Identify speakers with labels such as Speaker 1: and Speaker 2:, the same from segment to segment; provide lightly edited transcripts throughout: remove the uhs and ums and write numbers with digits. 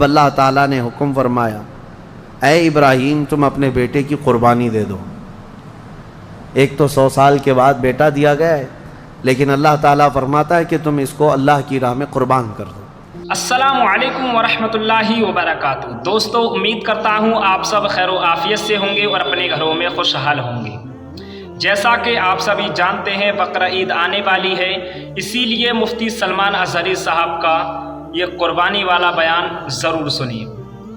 Speaker 1: اللہ تعالیٰ نے حکم فرمایا اے ابراہیم تم اپنے بیٹے کی قربانی دے دو۔ ایک تو 100 سال کے بعد بیٹا دیا گیا ہے، لیکن اللہ تعالیٰ فرماتا ہے کہ تم اس کو اللہ کی راہ میں قربان کر دو۔
Speaker 2: السلام علیکم ورحمۃ اللہ وبرکاتہ۔ دوستو، امید کرتا ہوں آپ سب خیر و عافیت سے ہوں گے اور اپنے گھروں میں خوشحال ہوں گے۔ جیسا کہ آپ سبھی جانتے ہیں بقرہ عید آنے والی ہے، اسی لیے مفتی سلمان اظہری صاحب کا یہ قربانی والا بیان ضرور سنیے۔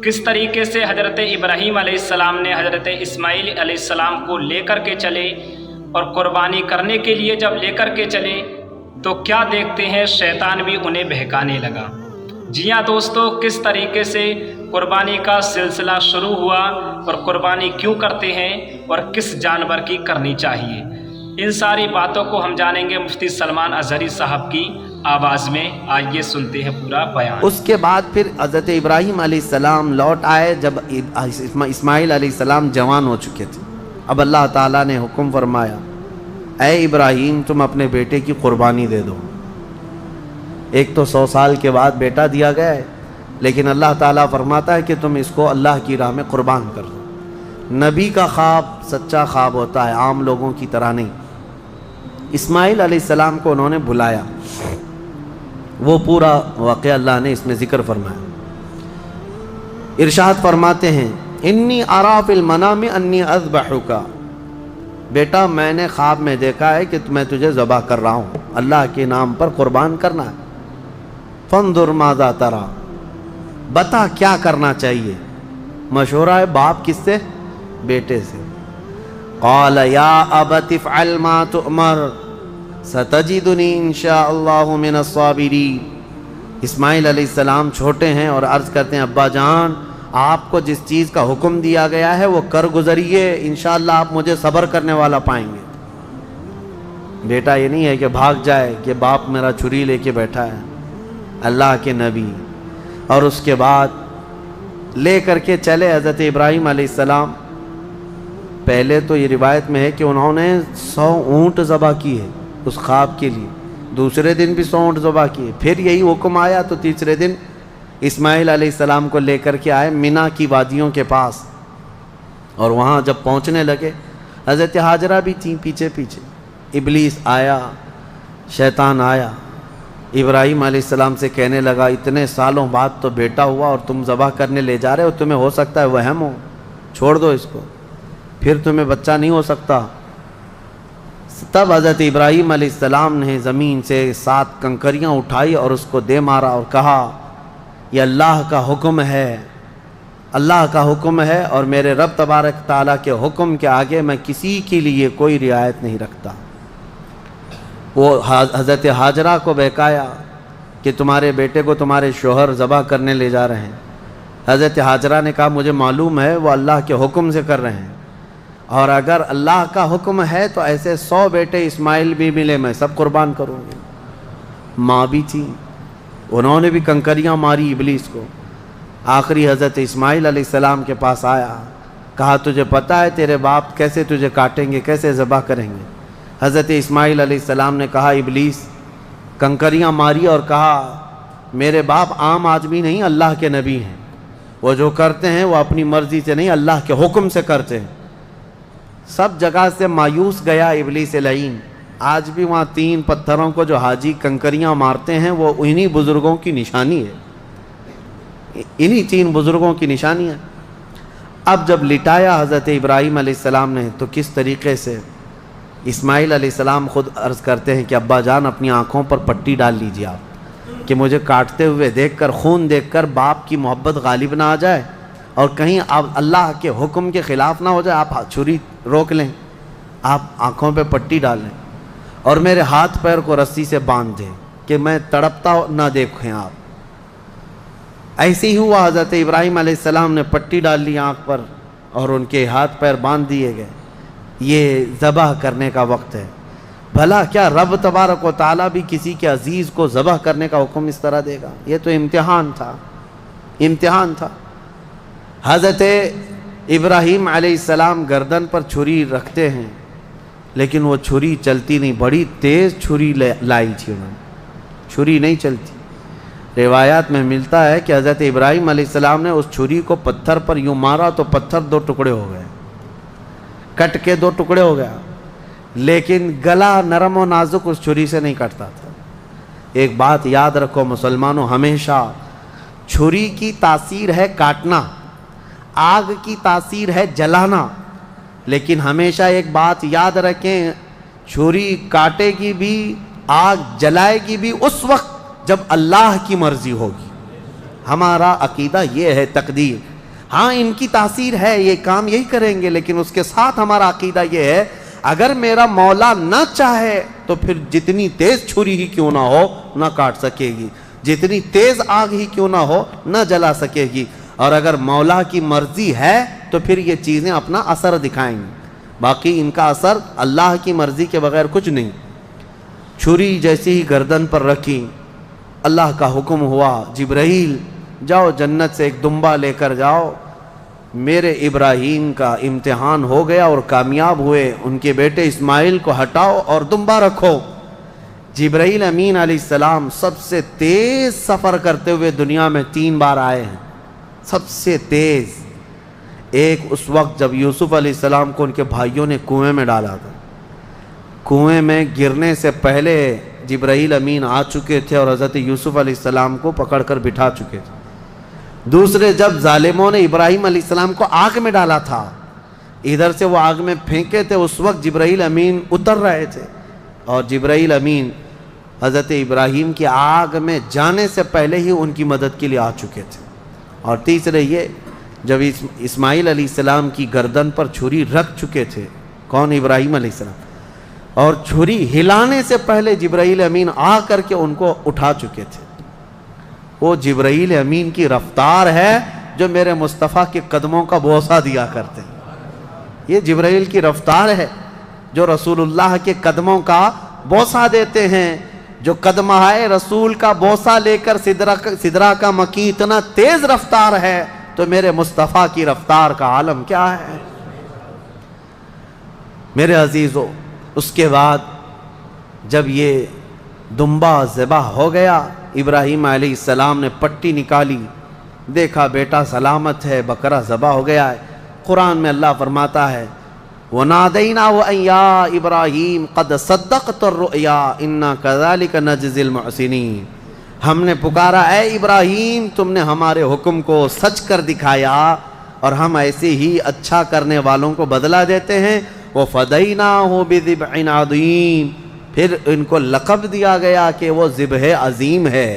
Speaker 2: کس طریقے سے حضرت ابراہیم علیہ السلام نے حضرت اسماعیل علیہ السلام کو لے کر کے چلے، اور قربانی کرنے کے لیے جب لے کر کے چلے تو کیا دیکھتے ہیں، شیطان بھی انہیں بہکانے لگا۔ جی ہاں دوستو، کس طریقے سے قربانی کا سلسلہ شروع ہوا اور قربانی کیوں کرتے ہیں اور کس جانور کی کرنی چاہیے، ان ساری باتوں کو ہم جانیں گے مفتی سلمان اظہری صاحب کی آواز میں۔ آئیے سنتے ہیں پورا بیان۔
Speaker 1: اس کے بعد پھر حضرت ابراہیم علیہ السلام لوٹ آئے جب اسماعیل علیہ السلام جوان ہو چکے تھے۔ اب اللہ تعالیٰ نے حکم فرمایا اے ابراہیم تم اپنے بیٹے کی قربانی دے دو۔ ایک تو 100 سال کے بعد بیٹا دیا گیا ہے، لیکن اللہ تعالیٰ فرماتا ہے کہ تم اس کو اللہ کی راہ میں قربان کر دو۔ نبی کا خواب سچا خواب ہوتا ہے، عام لوگوں کی طرح نہیں۔ اسماعیل علیہ السلام کو انہوں نے بلایا، وہ پورا واقعہ اللہ نے اس میں ذکر فرمایا۔ ارشاد فرماتے ہیں انی ارا فی المنام انی اذبحک، بیٹا میں نے خواب میں دیکھا ہے کہ میں تجھے ذبح کر رہا ہوں، اللہ کے نام پر قربان کرنا ہے۔ فانظر ماذا تری، بتا کیا کرنا چاہیے۔ مشورہ ہے باپ کس سے؟ بیٹے سے۔ قال یا ابت افعل ما تؤمر ستجدنی انشاء اللہ من الصابرین۔ اسماعیل علیہ السلام چھوٹے ہیں اور عرض کرتے ہیں ابا جان آپ کو جس چیز کا حکم دیا گیا ہے وہ کر گزریے، انشاءاللہ آپ مجھے صبر کرنے والا پائیں گے۔ بیٹا یہ نہیں ہے کہ بھاگ جائے کہ باپ میرا چھری لے کے بیٹھا ہے، اللہ کے نبی۔ اور اس کے بعد لے کر کے چلے حضرت ابراہیم علیہ السلام۔ پہلے تو یہ روایت میں ہے کہ انہوں نے 100 اونٹ ذبح کیے اس خواب کے لیے، دوسرے دن بھی 100 اونٹ ذبح کیے، پھر یہی حکم آیا تو تیسرے دن اسماعیل علیہ السلام کو لے کر کے آئے مینا کی وادیوں کے پاس، اور وہاں جب پہنچنے لگے حضرت ہاجرہ بھی تھیں پیچھے پیچھے۔ ابلیس آیا، شیطان آیا، ابراہیم علیہ السلام سے کہنے لگا اتنے سالوں بعد تو بیٹا ہوا اور تم ذبح کرنے لے جا رہے ہو، تمہیں ہو سکتا ہے وہم ہو، چھوڑ دو اس کو، پھر تمہیں بچہ نہیں ہو سکتا۔ تب حضرت ابراہیم علیہ السلام نے زمین سے 7 کنکریاں اٹھائی اور اس کو دے مارا اور کہا یہ اللہ کا حکم ہے، اللہ کا حکم ہے، اور میرے رب تبارک تعالیٰ کے حکم کے آگے میں کسی کے لیے کوئی رعایت نہیں رکھتا۔ وہ حضرت ہاجرہ کو بہکایا کہ تمہارے بیٹے کو تمہارے شوہر ذبح کرنے لے جا رہے ہیں۔ حضرت ہاجرہ نے کہا مجھے معلوم ہے وہ اللہ کے حکم سے کر رہے ہیں، اور اگر اللہ کا حکم ہے تو ایسے 100 بیٹے اسماعیل بھی ملے میں سب قربان کروں گی۔ ماں بھی تھی، انہوں نے بھی کنکریاں ماری ابلیس کو۔ آخری حضرت اسماعیل علیہ السلام کے پاس آیا، کہا تجھے پتہ ہے تیرے باپ کیسے تجھے کاٹیں گے، کیسے ذبح کریں گے؟ حضرت اسماعیل علیہ السلام نے کہا ابلیس، کنکریاں ماری اور کہا میرے باپ عام آدمی نہیں، اللہ کے نبی ہیں، وہ جو کرتے ہیں وہ اپنی مرضی سے نہیں اللہ کے حکم سے کرتے ہیں۔ سب جگہ سے مایوس گیا ابلیس لعین۔ آج بھی وہاں 3 پتھروں کو جو حاجی کنکریاں مارتے ہیں وہ انہی بزرگوں کی نشانی ہے، انہی 3 بزرگوں کی نشانی ہے۔ اب جب لٹایا حضرت ابراہیم علیہ السلام نے تو کس طریقے سے اسماعیل علیہ السلام خود عرض کرتے ہیں کہ ابا جان اپنی آنکھوں پر پٹی ڈال لیجیے آپ، کہ مجھے کاٹتے ہوئے دیکھ کر، خون دیکھ کر باپ کی محبت غالب نہ آ جائے اور کہیں آپ اللہ کے حکم کے خلاف نہ ہو جائے، آپ چھری روک لیں، آپ آنکھوں پہ پٹی ڈال لیں اور میرے ہاتھ پیر کو رسی سے باندھ دیں کہ میں تڑپتا نہ دیکھیں آپ۔ ایسے ہی ہوا، حضرت ابراہیم علیہ السلام نے پٹی ڈال لی آنکھ پر اور ان کے ہاتھ پیر باندھ دیے گئے۔ یہ ذبح کرنے کا وقت ہے۔ بھلا کیا رب تبارک و تعالیٰ بھی کسی کے عزیز کو ذبح کرنے کا حکم اس طرح دے گا؟ یہ تو امتحان تھا، امتحان تھا۔ حضرت ابراہیم علیہ السلام گردن پر چھری رکھتے ہیں، لیکن وہ چھری چلتی نہیں، بڑی تیز چھری لائی تھی انہوں نے، چھری نہیں چلتی۔ روایات میں ملتا ہے کہ حضرت ابراہیم علیہ السلام نے اس چھری کو پتھر پر یوں مارا تو پتھر 2 ٹکڑے ہو گئے، کٹ کے 2 ٹکڑے ہو گیا، لیکن گلا نرم و نازک اس چھری سے نہیں کٹتا تھا۔ ایک بات یاد رکھو مسلمانوں، ہمیشہ چھری کی تاثیر ہے کاٹنا، آگ کی تاثیر ہے جلانا، لیکن ہمیشہ ایک بات یاد رکھیں، چھری کاٹے گی بھی، آگ جلائے گی بھی اس وقت جب اللہ کی مرضی ہوگی۔ ہمارا عقیدہ یہ ہے، تقدیر، ہاں ان کی تاثیر ہے، یہ کام یہی کریں گے، لیکن اس کے ساتھ ہمارا عقیدہ یہ ہے اگر میرا مولا نہ چاہے تو پھر جتنی تیز چھری ہی کیوں نہ ہو نہ کاٹ سکے گی، جتنی تیز آگ ہی کیوں نہ ہو نہ جلا سکے گی، اور اگر مولا کی مرضی ہے تو پھر یہ چیزیں اپنا اثر دکھائیں گی، باقی ان کا اثر اللہ کی مرضی کے بغیر کچھ نہیں۔ چھری جیسی ہی گردن پر رکھی، اللہ کا حکم ہوا، جبرائیل جاؤ جنت سے ایک دمبا لے کر جاؤ، میرے ابراہیم کا امتحان ہو گیا اور کامیاب ہوئے، ان کے بیٹے اسماعیل کو ہٹاؤ اور دمبا رکھو۔ جبرائیل امین علیہ السلام سب سے تیز سفر کرتے ہوئے دنیا میں 3 بار آئے ہیں، سب سے تیز۔ ایک اس وقت جب یوسف علیہ السلام کو ان کے بھائیوں نے کنویں میں ڈالا تھا، کنویں میں گرنے سے پہلے جبرائیل امین آ چکے تھے اور حضرت یوسف علیہ السلام کو پکڑ کر بٹھا چکے تھے۔ دوسرے جب ظالموں نے ابراہیم علیہ السلام کو آگ میں ڈالا تھا، ادھر سے وہ آگ میں پھینکے تھے، اس وقت جبرائیل امین اتر رہے تھے اور جبرائیل امین حضرت ابراہیم کی آگ میں جانے سے پہلے ہی ان کی مدد کے لیے آ چکے تھے۔ اور تیسرے یہ جب اسماعیل علیہ السلام کی گردن پر چھری رکھ چکے تھے، کون؟ ابراہیم علیہ السلام، اور چھری ہلانے سے پہلے جبرائیل امین آ کر کے ان کو اٹھا چکے تھے۔ وہ جبرائیل امین کی رفتار ہے جو میرے مصطفیٰ کے قدموں کا بوسہ دیا کرتے ہیں۔ یہ جبرائیل کی رفتار ہے جو رسول اللہ کے قدموں کا بوسہ دیتے ہیں، جو قدمہائے رسول کا بوسہ لے کر سدرہ کا مکی اتنا تیز رفتار ہے تو میرے مصطفیٰ کی رفتار کا عالم کیا ہے؟ میرے عزیزو، اس کے بعد جب یہ دمبا ذبح ہو گیا، ابراہیم علیہ السلام نے پٹی نکالی، دیکھا بیٹا سلامت ہے، بکرا ذبح ہو گیا ہے۔ قرآن میں اللہ فرماتا ہے وَنَادَيْنَاهُ أَن يَا إِبْرَاهِيمُ قَدْ صَدَّقْتَ الرُّؤْيَا إِنَّا كَذَلِكَ نَجْزِي الْمُحْسِنِينَ، ہم نے پکارا اے ابراہیم تم نے ہمارے حکم کو سچ کر دکھایا اور ہم ایسے ہی اچھا کرنے والوں کو بدلہ دیتے ہیں۔ وَفَدَيْنَاهُ بِذِبْحٍ عَظِيمٍ، پھر ان کو لقب دیا گیا کہ وہ ذبح عظیم ہے۔